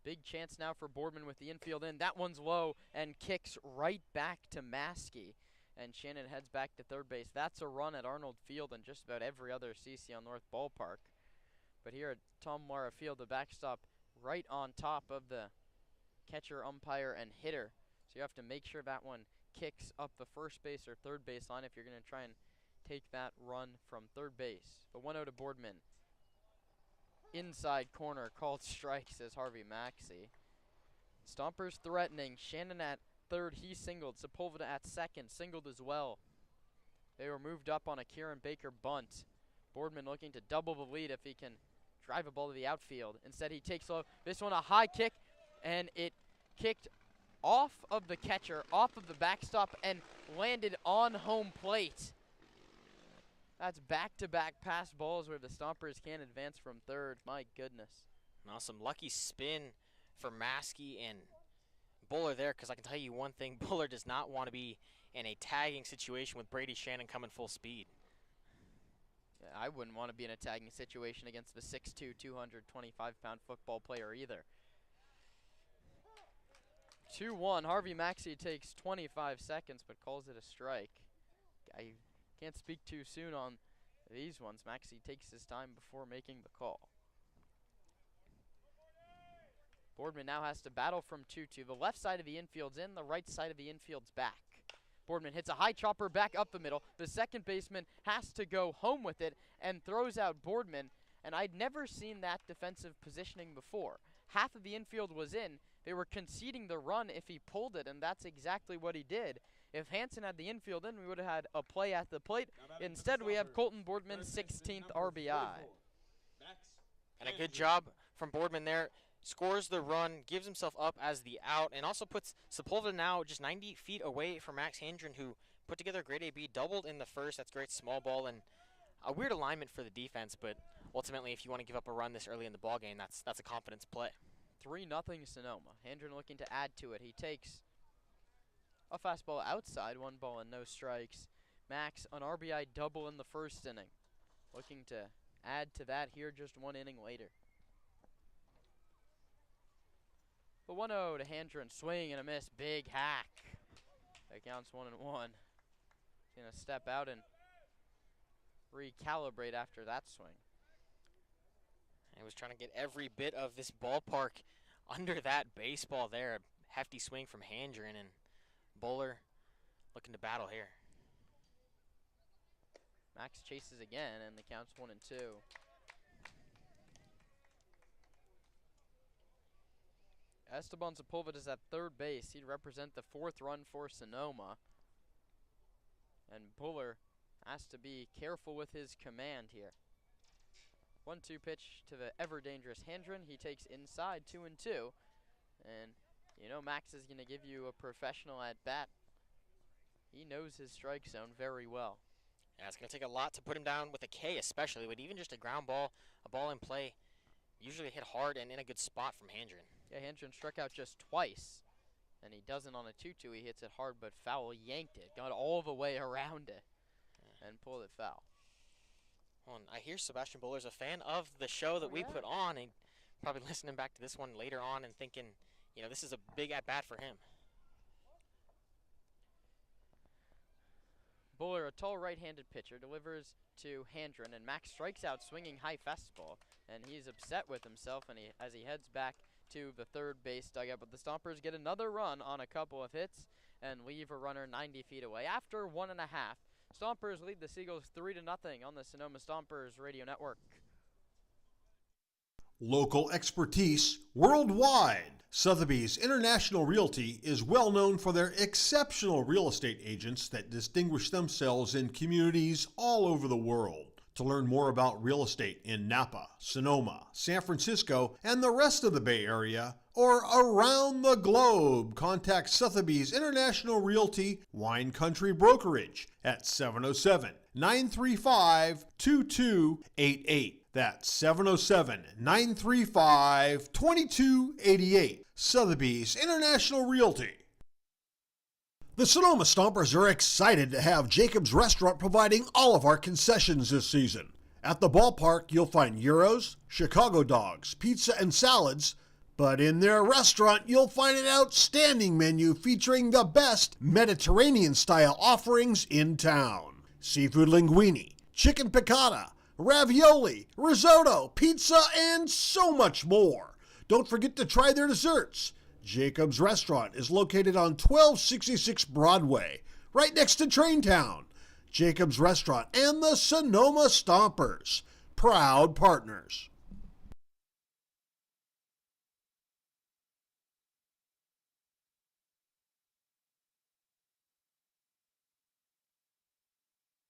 Big chance now for Boardman with the infield in. That one's low and kicks right back to Maskey. And Shannon heads back to third base. That's a run at Arnold Field and just about every other CCL North ballpark. But here at Tom Mara Field, the backstop right on top of the catcher, umpire, and hitter. So you have to make sure that one kicks up the first base or third base line if you're going to try and take that run from third base. The 1-0 to Boardman. Inside corner called strike, says Harvey Maxey. Stompers threatening. Shannon at third, he singled. Sepulveda at second, singled as well. They were moved up on a Kieran Baker bunt. Boardman looking to double the lead if he can drive a ball to the outfield. Instead, he takes this one a high kick, and it kicked off of the catcher, off of the backstop, and landed on home plate. That's back-to-back pass balls where the Stompers can't advance from third. My goodness. Now some lucky spin for Maskey and Buller there, because I can tell you one thing, Buller does not want to be in a tagging situation with Brady Shannon coming full speed. Yeah, I wouldn't want to be in a tagging situation against the 6'2", 225-pound football player either. 2-1. Harvey Maxey takes 25 seconds but calls it a strike. I can't speak too soon on these ones. Maxey takes his time before making the call. Boardman now has to battle from 2-2. The left side of the infield's in, the right side of the infield's back. Boardman hits a high chopper back up the middle. The second baseman has to go home with it and throws out Boardman. And I'd never seen that defensive positioning before. Half of the infield was in. They were conceding the run if he pulled it, and that's exactly what he did. If Hansen had the infield in, we would have had a play at the plate. Instead, we have Colton Boardman's 16th RBI. And a good job from Boardman there. Scores the run, gives himself up as the out, and also puts Sepulveda now just 90 feet away from Max Hendren, who put together a great AB, doubled in the first. That's great small ball and a weird alignment for the defense, but ultimately, if you want to give up a run this early in the ballgame, that's a confidence play. 3-0 Sonoma. Hendren looking to add to it. He takes a fastball outside, 1 ball and no strikes. Max, an RBI double in the first inning. Looking to add to that here just 1 inning later. The 1-0 to Hendren, swing and a miss, big hack. That counts 1-1. He's going to step out and recalibrate after that swing. He was trying to get every bit of this ballpark under that baseball there. A hefty swing from Hendren, and Buller looking to battle here. Max chases again, and the count's 1-2. Esteban Sepulveda is at third base. He'd represent the 4th run for Sonoma. And Buller Has to be careful with his command here. 1-2 pitch to the ever-dangerous Hendren. He takes inside 2-2. And, you know, Max is going to give you a professional at-bat. He knows his strike zone very well. Yeah, it's going to take a lot to put him down with a K especially, but even just a ground ball, a ball in play, usually hit hard and in a good spot from Hendren. Yeah, Hendren struck out just twice. And he doesn't on a 2-2. He hits it hard but foul, yanked it, got all the way around it, and pulled it foul. Well, I hear Sebastian Buller's a fan of the show that we put on, and probably listening back to this one later on and thinking, you know, this is a big at-bat for him. Buller, a tall right-handed pitcher, delivers to Hendren, and Max strikes out swinging high fastball, and he's upset with himself and as he heads back to the third base dugout. But the Stompers get another run on a couple of hits and leave a runner 90 feet away. After 1.5, Stompers lead the Seagulls 3-0 on the Sonoma Stompers Radio Network. Local expertise worldwide. Sotheby's International Realty is well known for their exceptional real estate agents that distinguish themselves in communities all over the world. To learn more about real estate in Napa, Sonoma, San Francisco, and the rest of the Bay Area, or around the globe, contact Sotheby's International Realty Wine Country Brokerage at 707-935-2288. That's 707-935-2288. Sotheby's International Realty. The Sonoma Stompers are excited to have Jacob's Restaurant providing all of our concessions this season. At the ballpark, you'll find gyros, Chicago dogs, pizza, and salads. But in their restaurant, you'll find an outstanding menu featuring the best Mediterranean-style offerings in town. Seafood linguine, chicken piccata, ravioli, risotto, pizza, and so much more. Don't forget to try their desserts. Jacob's Restaurant is located on 1266 Broadway, right next to Traintown. Jacob's Restaurant and the Sonoma Stompers, proud partners.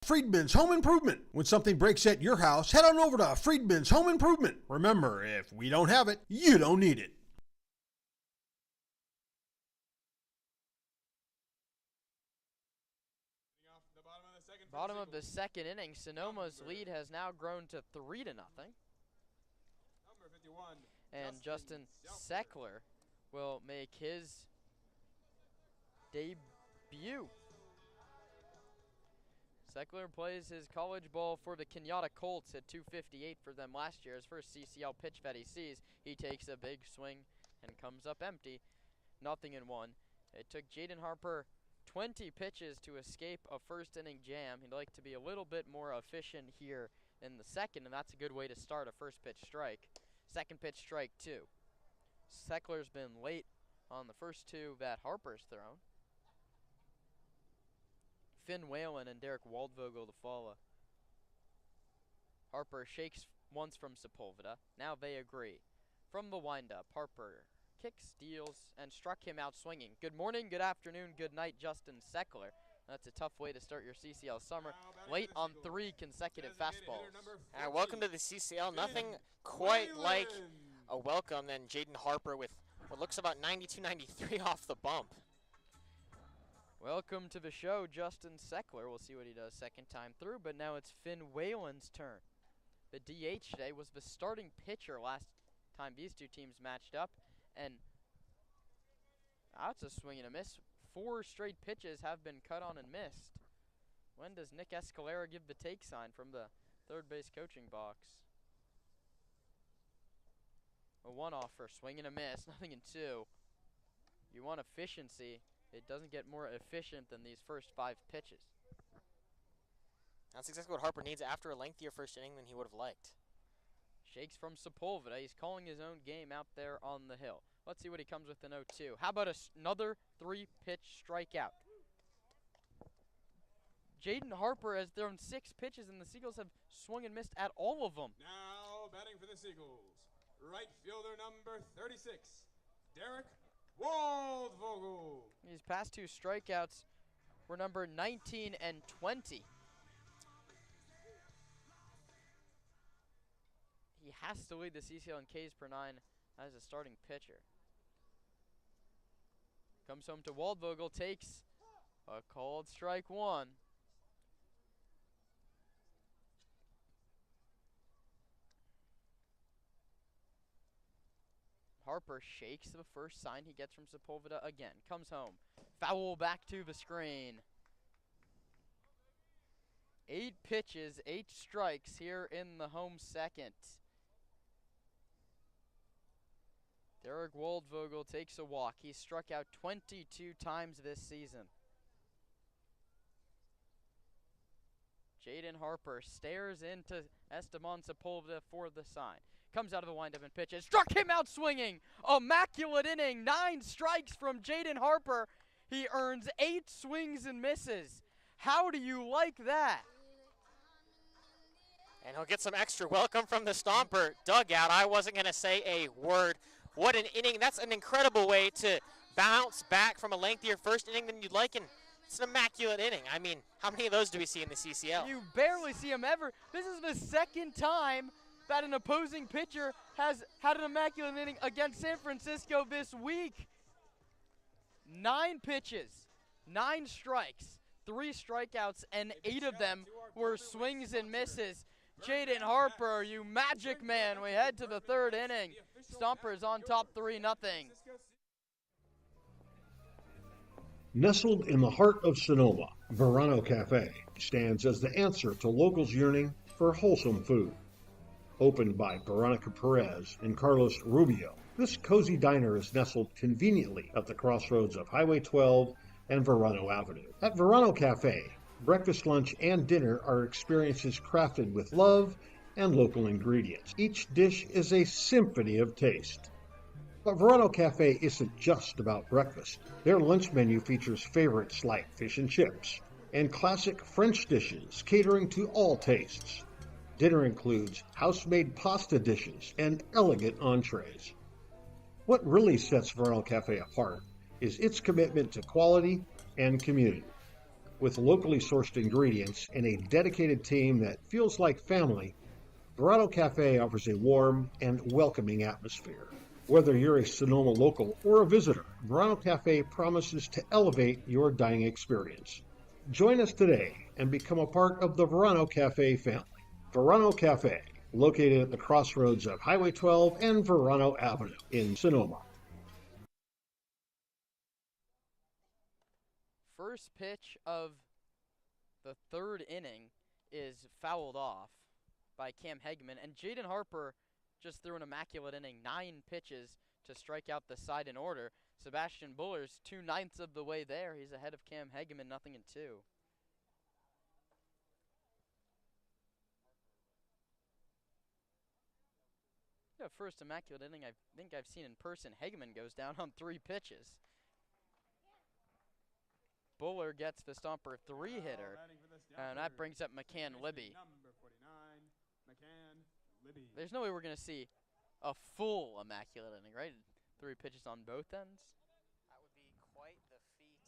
Friedman's Home Improvement. When something breaks at your house, head on over to Friedman's Home Improvement. Remember, if we don't have it, you don't need it. Bottom of the second inning, Sonoma's lead has now grown to 3-0. And Justin Seckler will make his debut. Seckler plays his college ball for the Kenyatta Colts at .258 for them last year. His first CCL pitch that he sees, he takes a big swing and comes up empty. 0-1. It took Jaden Harper 20 pitches to escape a first inning jam. He'd like to be a little bit more efficient here in the second, and that's a good way to start a first pitch strike. Second pitch strike 2. Seckler's been late on the first two that Harper's thrown. Finn Whalen and Derek Waldvogel to follow. Harper shakes once from Sepulveda. Now they agree. From the windup, Harper kicks, deals, and struck him out swinging. Good morning, good afternoon, good night, Justin Seckler. That's a tough way to start your CCL summer. Late on 3 consecutive fastballs. Welcome to the CCL. Nothing quite like a welcome than Jaden Harper with what looks about 92-93 off the bump. Welcome to the show, Justin Seckler. We'll see what he does second time through, but now it's Finn Whalen's turn. The DH today was the starting pitcher last time these two teams matched up, and that's a swing and a miss. 4 straight pitches have been cut on and missed. When does Nick Escalera give the take sign from the third base coaching box? A 1-off for swing and a miss, 0-2. You want efficiency. It doesn't get more efficient than these first 5 pitches. That's exactly what Harper needs after a lengthier first inning than he would have liked. Shakes from Sepulveda. He's calling his own game out there on the hill. Let's see what he comes with in 0-2. How about another 3-pitch strikeout? Jaden Harper has thrown 6 pitches, and the Seagulls have swung and missed at all of them. Now batting for the Seagulls, right fielder number 36, Derek Waldvogel. These past 2 strikeouts were number 19 and 20. He has to lead the CCL in Ks per 9 as a starting pitcher. Comes home to Waldvogel, takes a called strike 1. Harper shakes the first sign he gets from Sepulveda again. Comes home. Foul back to the screen. 8 pitches, 8 strikes here in the home second. Derek Waldvogel takes a walk. He's struck out 22 times this season. Jaden Harper stares into Esteban Sepulveda for the sign. Comes out of the windup and pitches. Struck him out swinging. Immaculate inning. 9 strikes from Jaden Harper. He earns 8 swings and misses. How do you like that? And he'll get some extra welcome from the Stomper dugout. I wasn't going to say a word. What an inning. That's an incredible way to bounce back from a lengthier first inning than you'd like, and it's an immaculate inning. I mean, how many of those do we see in the CCL? You barely see him ever. This is the second time that an opposing pitcher has had an immaculate inning against San Francisco this week. 9 pitches, 9 strikes, 3 strikeouts, and 8 of them were swings and misses. Jaden Harper, you magic man. We head to the 3rd inning. Stompers on top 3-0. Nestled in the heart of Sonoma, Verano Cafe stands as the answer to locals yearning for wholesome food. Opened by Veronica Perez and Carlos Rubio, this cozy diner is nestled conveniently at the crossroads of Highway 12 and Verano Avenue. At Verano Cafe, breakfast, lunch, and dinner are experiences crafted with love and local ingredients. Each dish is a symphony of taste. But Verano Cafe isn't just about breakfast. Their lunch menu features favorites like fish and chips and classic French dishes catering to all tastes. Dinner includes house-made pasta dishes and elegant entrees. What really sets Verano Cafe apart is its commitment to quality and community. With locally sourced ingredients and a dedicated team that feels like family, Verano Cafe offers a warm and welcoming atmosphere. Whether you're a Sonoma local or a visitor, Verano Cafe promises to elevate your dining experience. Join us today and become a part of the Verano Cafe family. Verano Cafe, located at the crossroads of Highway 12 and Verano Avenue in Sonoma. First pitch of the 3rd inning is fouled off by Cam Hegman, and Jaden Harper just threw an immaculate inning, 9 pitches to strike out the side in order. Sebastian Buller's 2/9 of the way there. He's ahead of Cam Hegman, 0-2. The first immaculate inning I think I've seen in person. Hegman goes down on 3 pitches. Buller gets the Stomper 3-hitter, and that brings up McCann Libby. There's no way we're going to see a full immaculate inning, right? 3 pitches on both ends. That would be quite the feat.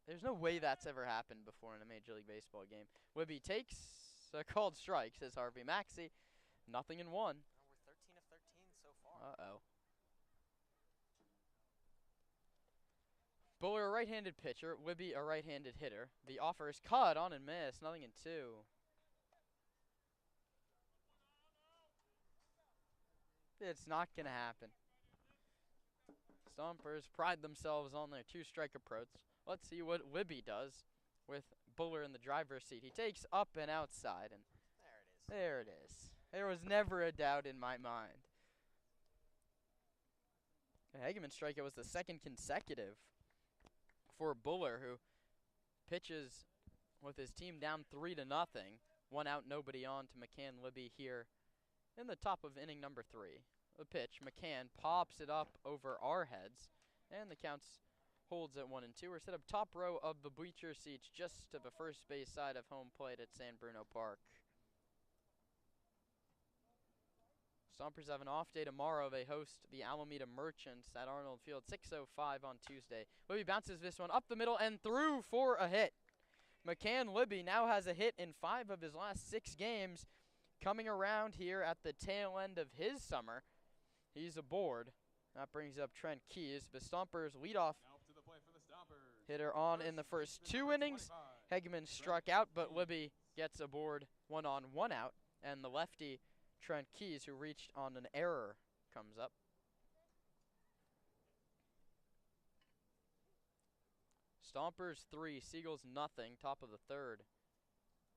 There's no way that's ever happened before in a Major League Baseball game. Libby takes a called strike, says Harvey Maxey. 0-1. We're 13 of 13 so far. Uh-oh. Buller, a right-handed pitcher. Libby, a right-handed hitter. The offer is cut on and missed. 0-2. It's not going to happen. Stompers pride themselves on their 2-strike approach. Let's see what Libby does with Buller in the driver's seat. He takes up and outside, and there it is. There was never a doubt in my mind. The Hageman strikeout was the 2nd consecutive for Buller, who pitches with his team down 3-0. 1 out, nobody on to McCann Libby here in the top of inning number 3. The pitch, McCann pops it up over our heads, and the count holds at 1-2. We're set up top row of the bleacher seats just to the first base side of home plate at San Bruno Park. Stompers have an off day tomorrow. They host the Alameda Merchants at Arnold Field, 6:05 on Tuesday. Libby bounces this one up the middle and through for a hit. McCann Libby now has a hit in 5 of his last 6 games. coming around here at the tail end of his summer. He's aboard. That brings up Trent Keys. The Stompers leadoff Now up to the plate for the Stompers. hitter on in the first 2 innings. 25. Hegeman struck out, but Libby gets aboard 1 on 1 out. And the lefty, Trent Keys, who reached on an error, comes up. Stompers 3, Seagulls nothing, top of the 3rd.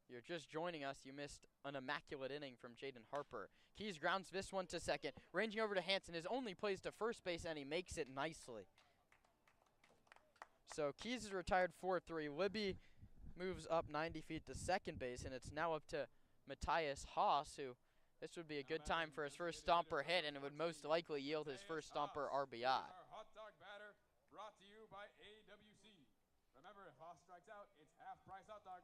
You're just joining us, you missed an immaculate inning from Jaden Harper. Keys grounds this one to second, ranging over to Hanson. His only plays to first base, and he makes it nicely. So Keys is retired 4-3. Libby moves up 90 feet to second base, and it's now up to Matthias Haas, who this would be a good time for his first Stomper hit, and it would most likely yield his first Stomper RBI. Our hot dog batter brought to you by AWC. Remember, if Haas strikes out, it's half price hot dogs.